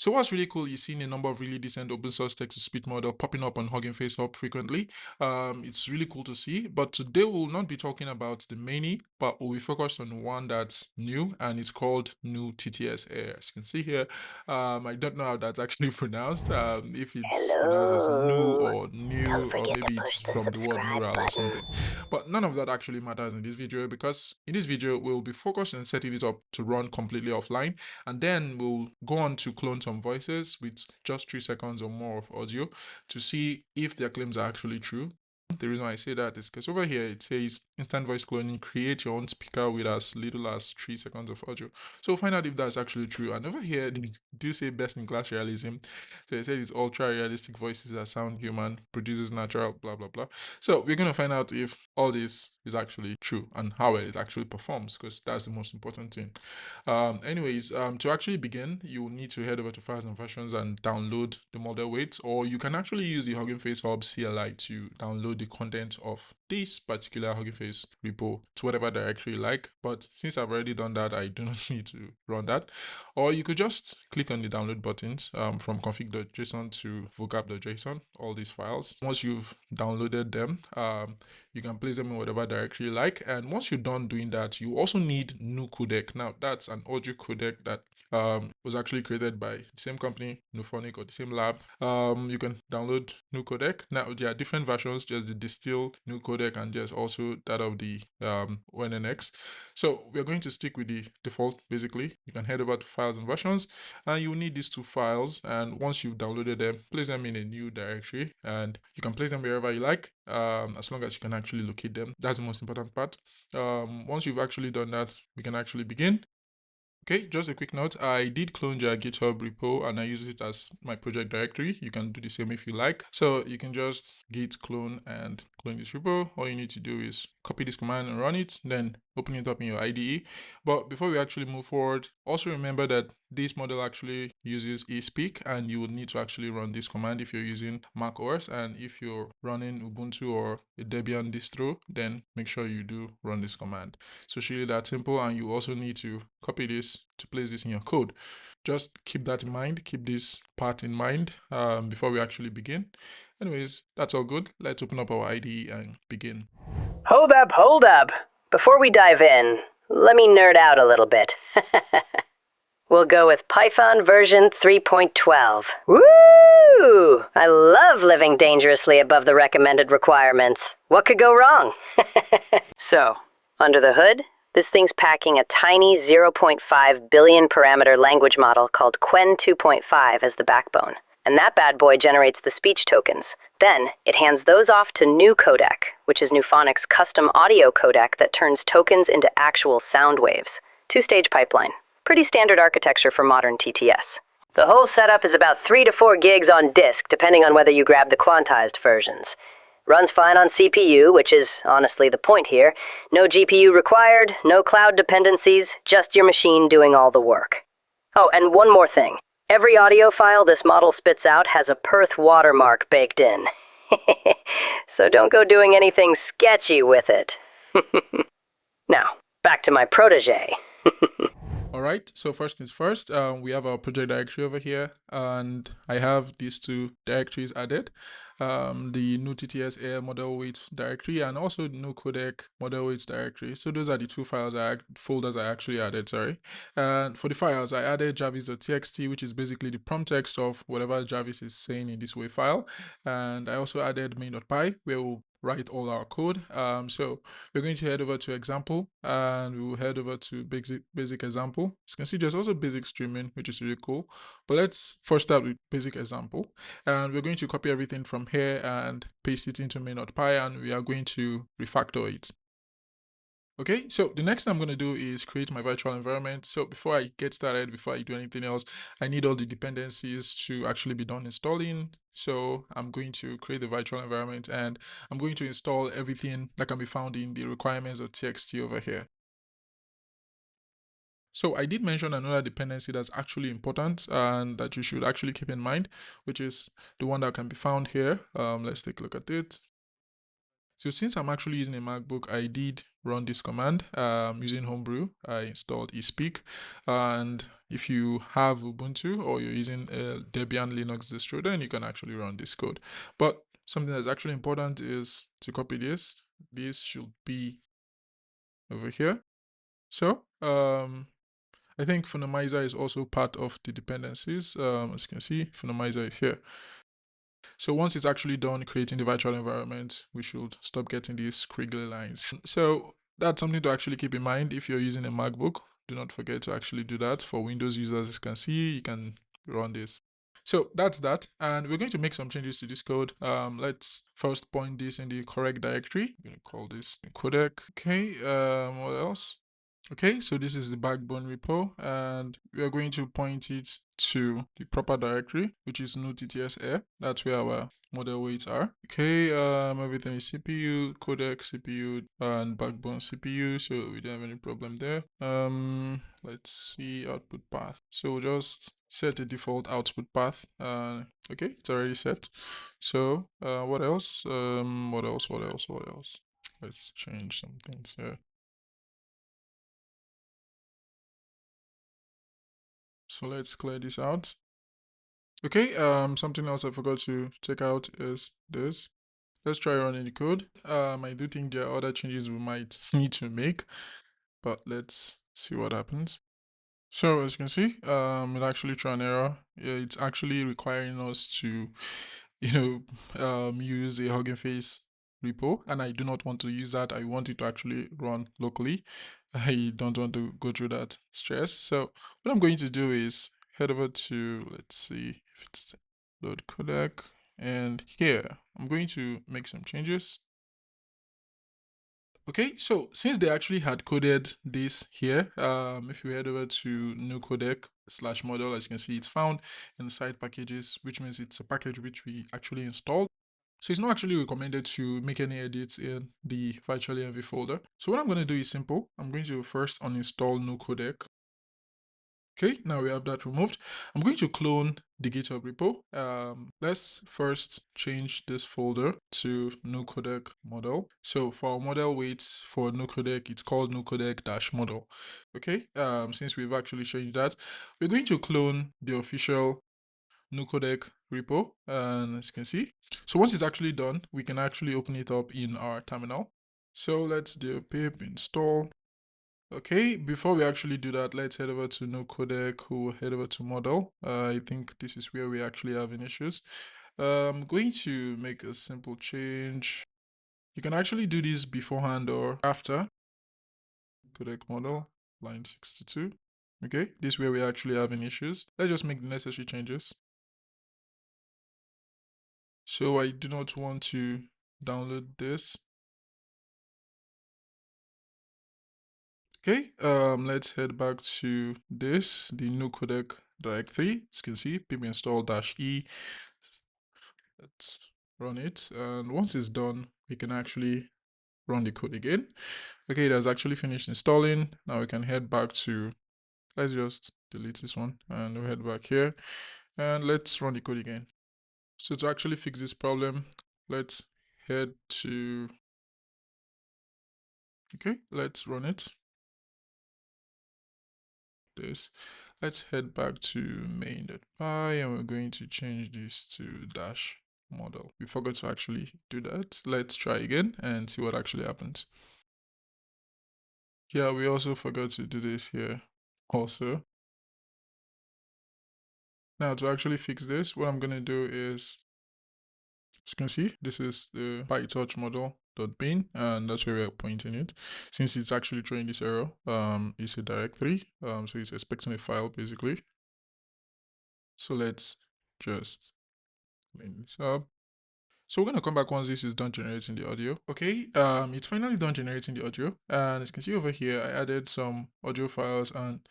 So what's really cool, you're seeing a number of really decent open source text-to-speech model popping up on Hugging Face Hub frequently. It's really cool to see, but today we'll not be talking about the many, but we'll be focused on one that's new, and it's called NeuTTS Air. As you can see here, I don't know how that's actually pronounced, if it's pronounced as new Hello. or new, Don't or forget to maybe push it's the from the word subscribe neural or button. something. But none of that actually matters in this video, because in this video we'll be focused on setting it up to run completely offline, and then we'll go on to clone some voices with just 3 seconds or more of audio to see if their claims are actually true. The reason why I say that is because over here it says instant voice cloning, create your own speaker with as little as 3 seconds of audio. So we'll find out if that's actually true. And over here they do say best in class realism. So they said it's ultra realistic voices that sound human, produces natural, blah blah blah. So we're gonna find out if all this is actually true and how well it actually performs, because that's the most important thing. To actually begin, you will need to head over to Files and Versions and download the model weights, or you can actually use the Hugging Face Hub CLI to download the content of this particular Hugging Face repo to whatever directory you like. But since I've already done that, I do not need to run that. Or you could just click on the download buttons from config.json to vocab.json, all these files. Once you've downloaded them, you can place them in whatever directory you like. And once you're done doing that, you also need Neucodec. Now, that's an audio codec that was actually created by the same company, Neuphonic, or the same lab. You can download Neucodec. Now, there are different versions, just the distilled Neucodec and there's also that of the ONNX. So we're going to stick with the default, basically. You can head over to Files and Versions, and you will need these two files. And once you've downloaded them, place them in a new directory, and you can place them wherever you like, as long as you can actually locate them. That's the most important part. Once you've actually done that, we can actually begin. Okay, just a quick note, I did clone your GitHub repo and I use it as my project directory. You can do the same if you like. So you can just git clone and clone this repo. All you need to do is copy this command and run it, then open it up in your IDE. But before we actually move forward, also remember that this model actually uses eSpeak, and you will need to actually run this command if you're using Mac OS, and if you're running Ubuntu or a Debian distro, then make sure you do run this command. So it's really that simple, and you also need to copy this to place this in your code. Just keep that in mind, keep this part in mind before we actually begin. Anyways, that's all good. Let's open up our IDE and begin. Hold up. Before we dive in, let me nerd out a little bit. We'll go with Python version 3.12. Woo! I love living dangerously above the recommended requirements. What could go wrong? So, under the hood, this thing's packing a tiny 0.5 billion parameter language model called Qwen 2.5 as the backbone. And that bad boy generates the speech tokens. Then, it hands those off to Neucodec, which is Neuphonic's custom audio codec that turns tokens into actual sound waves. Two-stage pipeline. Pretty standard architecture for modern TTS. The whole setup is about 3 to 4 gigs on disk, depending on whether you grab the quantized versions. Runs fine on CPU, which is honestly the point here. No GPU required, no cloud dependencies, just your machine doing all the work. Oh, and one more thing. Every audio file this model spits out has a Perth watermark baked in. So don't go doing anything sketchy with it. Now, back to my protege. Alright, so first things first, we have our project directory over here, and I have these two directories added. The NeuTTS Air model weights directory and also the Neucodec model weights directory. So those are the two folders I actually added, sorry. And for the files, I added jarvis.txt, which is basically the prompt text of whatever Jarvis is saying in this WAV file. And I also added main.py, where we'll write all our code. So we're going to head over to example, and we will head over to basic example. As you can see, there's also basic streaming, which is really cool. But let's first start with basic example, and we're going to copy everything from here and paste it into main.py, and we are going to refactor it. Okay, so the next thing I'm going to do is create my virtual environment. So before I get started, before I do anything else, I need all the dependencies to actually be done installing. So I'm going to create the virtual environment, and I'm going to install everything that can be found in the requirements.txt over here. So I did mention another dependency that's actually important and that you should actually keep in mind, which is the one that can be found here. Let's take a look at it. So since I'm actually using a MacBook, I did run this command using Homebrew. I installed eSpeak, and if you have Ubuntu or you're using a Debian Linux distro, then you can actually run this code. But something that's actually important is to copy this. This should be over here. So I think Phonomizer is also part of the dependencies. As you can see, Phonomizer is here. So once it's actually done creating the virtual environment, we should stop getting these squiggly lines. So that's something to actually keep in mind if you're using a MacBook. Do not forget to actually do that. For Windows users, as you can see, you can run this. So that's that, and we're going to make some changes to this code. Let's first point this in the correct directory. I'm going to call this Neucodec. Okay, what else? Okay, so this is the backbone repo, and we are going to point it to the proper directory, which is NeuTTS Air. That's where our model weights are. Okay, everything is CPU, codec, CPU, and backbone CPU, so we don't have any problem there. Let's see output path. So we'll just set a default output path. Okay, it's already set. So what else? What else? Let's change some things here. So let's clear this out. Okay, something else I forgot to take out is this. Let's try running the code. I do think there are other changes we might need to make, but let's see what happens. So as you can see, it actually threw an error. Yeah, it's actually requiring us to, use a Hugging Face repo, and I do not want to use that. I want it to actually run locally. I don't want to go through that stress. So what I'm going to do is head over to, let's see if it's load codec, and here I'm going to make some changes. Okay, so since they actually had coded this here, if we head over to Neucodec / model, as you can see, it's found in side packages, which means it's a package which we actually installed. So it's not actually recommended to make any edits in the virtual env folder. So what I'm going to do is simple. I'm going to first uninstall Neucodec. Okay, now we have that removed. I'm going to clone the GitHub repo. Let's first change this folder to Neucodec model. So for our model weights for Neucodec, it's called Neucodec-model. Okay, since we've actually changed that, we're going to clone the official Neucodec repo, and as you can see, so once it's actually done, we can actually open it up in our terminal. So let's do pip install. Okay, before we actually do that, let's head over to Neucodec, we'll head over to model. I think this is where we actually have issues. I'm going to make a simple change. You can actually do this beforehand or after. Codec model, line 62. Okay, this is where we actually having issues. Let's just make the necessary changes. So I do not want to download this. Okay, let's head back to this, the Neucodec directory. As you can see, pip install -e. Let's run it, and once it's done, we can actually run the code again. Okay, it has actually finished installing. Now we can head back to, let's just delete this one, and we'll head back here, and let's run the code again. So to actually fix this problem, let's head to, okay, let's run it. This, let's head back to main.py, and we're going to change this to dash model. We forgot to actually do that. Let's try again and see what actually happens. Yeah, we also forgot to do this here also. Now to actually fix this, what I'm going to do is, as you can see, this is the PyTorch model.bin, and that's where we're pointing it. Since it's actually throwing this error, it's a directory, so it's expecting a file basically. So let's just clean this up. So we're going to come back once this is done generating the audio. Okay, it's finally done generating the audio, and as you can see over here, I added some audio files and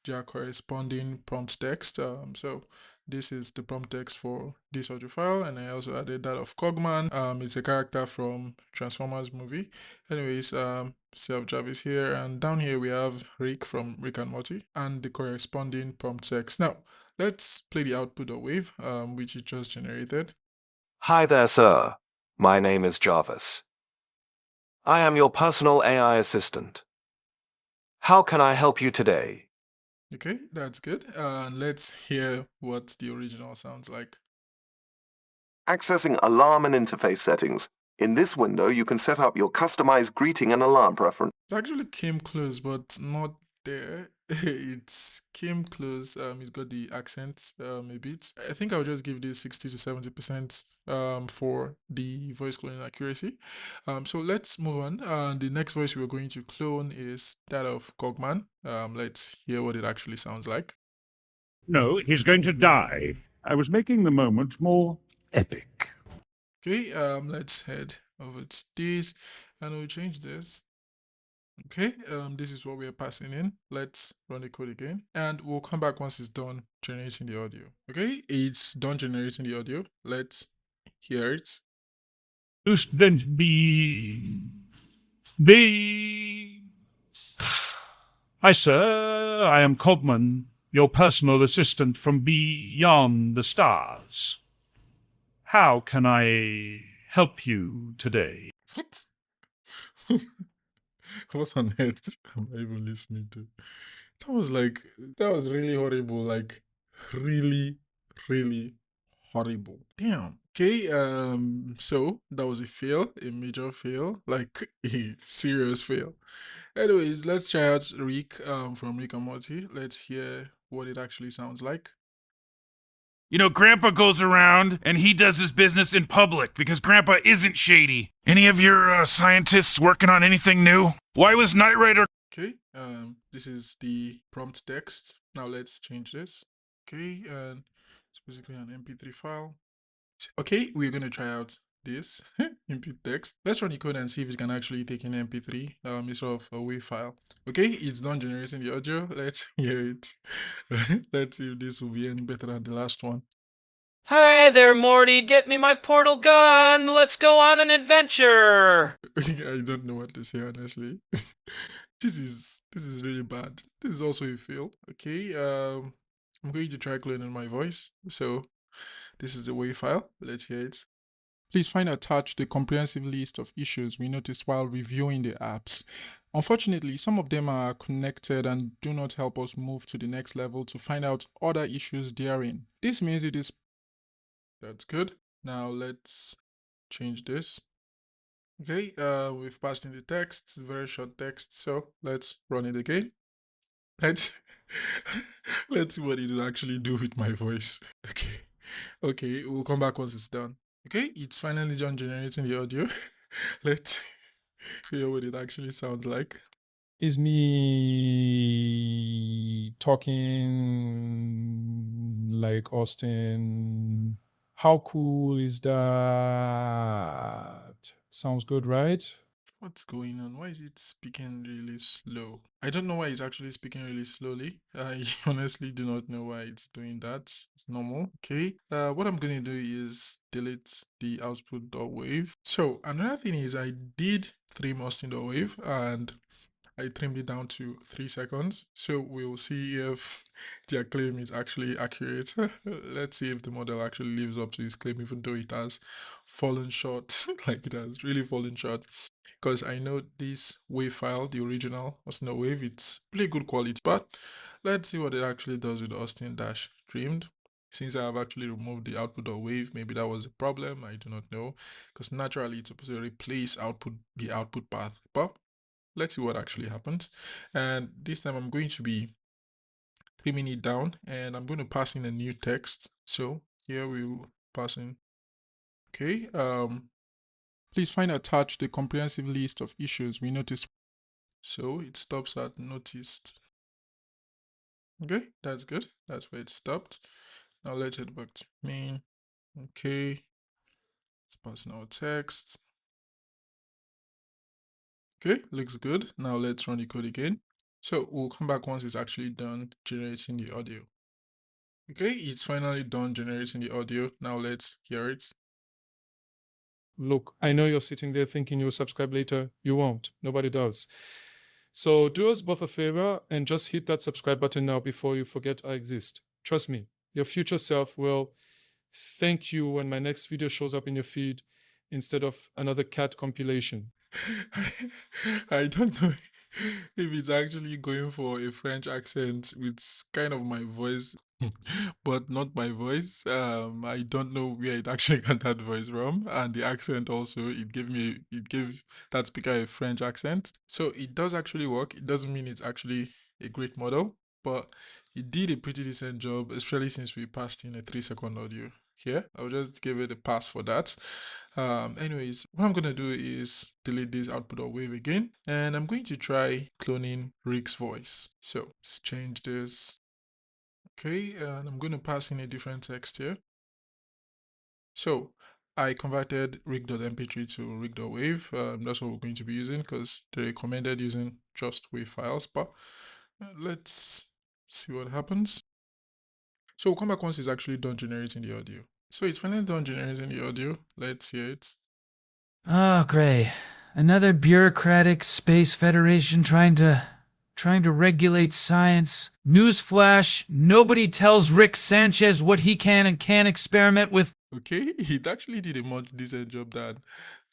their corresponding prompt text. So this is the prompt text for this audio file, and I also added that of Cogman. It's a character from Transformers movie. Anyways, so I have JARVIS here, and down here we have Rick from Rick and Morty, and the corresponding prompt text. Now let's play the output of wave, which it just generated. Hi there, sir. My name is JARVIS. I am your personal AI assistant. How can I help you today? Okay, that's good. Let's hear what the original sounds like. Accessing alarm and interface settings. In this window, you can set up your customized greeting and alarm preference. It actually came close, but not there. It came close. It's got the accent a bit. I think I'll just give this 60 to 70% for the voice cloning accuracy. So let's move on. The next voice we're going to clone is that of Cogman. Let's hear what it actually sounds like. No, he's going to die. I was making the moment more epic. Okay, let's head over to this and we'll change this. Okay, this is what we are passing in. Let's run the code again and we'll come back once it's done generating the audio. Okay, it's done generating the audio. Let's hear it. Student B. The. Hi, sir. I am Cogman, your personal assistant from beyond the stars. How can I help you today? What? What on earth am I even listening to? That was really horrible. Like, really, really horrible. Damn. Okay, so that was a fail, a major fail, like a serious fail. Anyways, let's try out Rick from Rick and Morty. Let's hear what it actually sounds like. You know, Grandpa goes around and he does his business in public because Grandpa isn't shady. Any of your scientists working on anything new? Why was Knight Rider? Okay, this is the prompt text. Now let's change this. Okay, and it's basically an MP3 file. Okay, we're gonna try out this input text. Let's run the code and see if it can actually take an MP3 instead of a WAV file. Okay, it's done generating the audio. Let's hear it. Let's see if this will be any better than the last one. Hi there, Morty. Get me my portal gun. Let's go on an adventure. I don't know what to say honestly. This is really bad. This is also a fail. Okay, I'm going to try cloning my voice. So this is the WAV file. Let's hear it. Please find attached the comprehensive list of issues we noticed while reviewing the apps. Unfortunately, some of them are connected and do not help us move to the next level to find out other issues therein. This means it is... That's good. Now let's change this. Okay, we've passed in the text. It's very short text, so let's run it again. Let's let's see what it will actually do with my voice. Okay, we'll come back once it's done. Okay, it's finally done generating the audio. Let's hear what it actually sounds like. Is me talking like Austin. How cool is that? Sounds good, right? What's going on? Why is it speaking really slow? I don't know why it's actually speaking really slowly. I honestly do not know why it's doing that. It's normal. Okay. What I'm going to do is delete the output.wave. So another thing is I did trim Austin.wave and I trimmed it down to 3 seconds. So we'll see if their claim is actually accurate. Let's see if the model actually lives up to his claim, even though it has fallen short. Like it has really fallen short. Because I know this wave file, the original Austin wave, it's pretty good quality. But let's see what it actually does with Austin dash trimmed. Since I have actually removed the output.wave, maybe that was a problem. I do not know. Because naturally it's supposed to replace the output path. But let's see what actually happens. And this time I'm going to be trimming it down and I'm going to pass in a new text. So here we'll pass in. Okay. Please find attached the comprehensive list of issues we noticed. So it stops at noticed. Okay, that's good. That's where it stopped. Now let's head back to main. Okay. Let's pass in our text. Okay, looks good. Now let's run the code again. So we'll come back once it's actually done generating the audio. Okay, it's finally done generating the audio. Now let's hear it. Look, I know you're sitting there thinking you'll subscribe later. You won't. Nobody does. So do us both a favor and just hit that subscribe button now before you forget I exist. Trust me, your future self will thank you when my next video shows up in your feed instead of another cat compilation. I don't know. if it's actually going for a French accent with kind of my voice, but not my voice. I don't know where it actually got that voice from, and the accent also. It gave that speaker a French accent, so it does actually work. It doesn't mean it's actually a great model, but it did a pretty decent job, especially since we passed in a 3-second audio. Here, I'll just give it a pass for that. Anyways, what I'm gonna do is delete this output or wave again, and I'm going to try cloning Rick's voice. So let's change this. Okay, and I'm gonna pass in a different text here. So I converted rig.mp3 to rig.wave. That's what we're going to be using because they recommended using just wave files. But let's see what happens. So we'll come back once it's actually done generating the audio. So it's finally done generating the audio. Let's hear it. Oh, great. Another bureaucratic space federation trying to regulate science. Newsflash, nobody tells Rick Sanchez what he can and can't experiment with. Okay, it actually did a much decent job than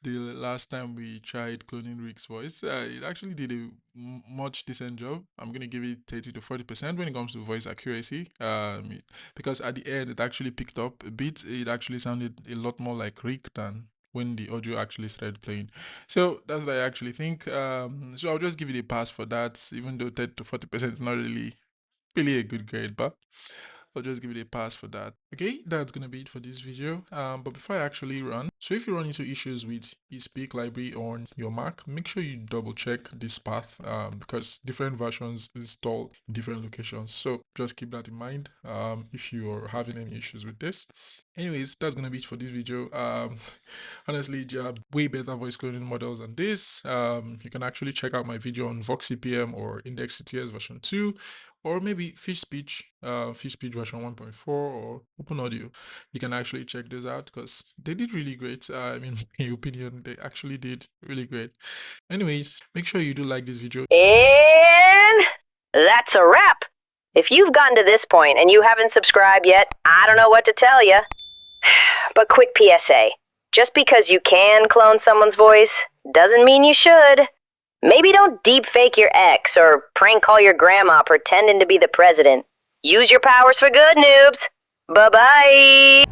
the last time we tried cloning Rick's voice. It actually did a much decent job. I'm gonna give it 30 to 40% when it comes to voice accuracy. Because at the end it actually picked up a bit. It actually sounded a lot more like Rick than when the audio actually started playing. So that's what I actually think. So I'll just give it a pass for that, even though 30 to 40% is not really a good grade, but I'll just give it a pass for that. Okay, that's gonna be it for this video. But before I actually run, so if you run into issues with eSpeak library on your Mac, make sure you double check this path because different versions install in different locations. So just keep that in mind if you're having any issues with this. Anyways, that's gonna be it for this video. Honestly, there are way better voice cloning models than this. You can actually check out my video on VoxCPM or NeuTTS version 2, or maybe Fish Speech version 1.4, or Open Audio. You can actually check those out because they did really great. In my opinion, they actually did really great. Anyways, make sure you do like this video. And that's a wrap. If you've gotten to this point and you haven't subscribed yet, I don't know what to tell you. But quick PSA. Just because you can clone someone's voice doesn't mean you should. Maybe don't deep fake your ex or prank call your grandma pretending to be the president. Use your powers for good, noobs. Bye-bye.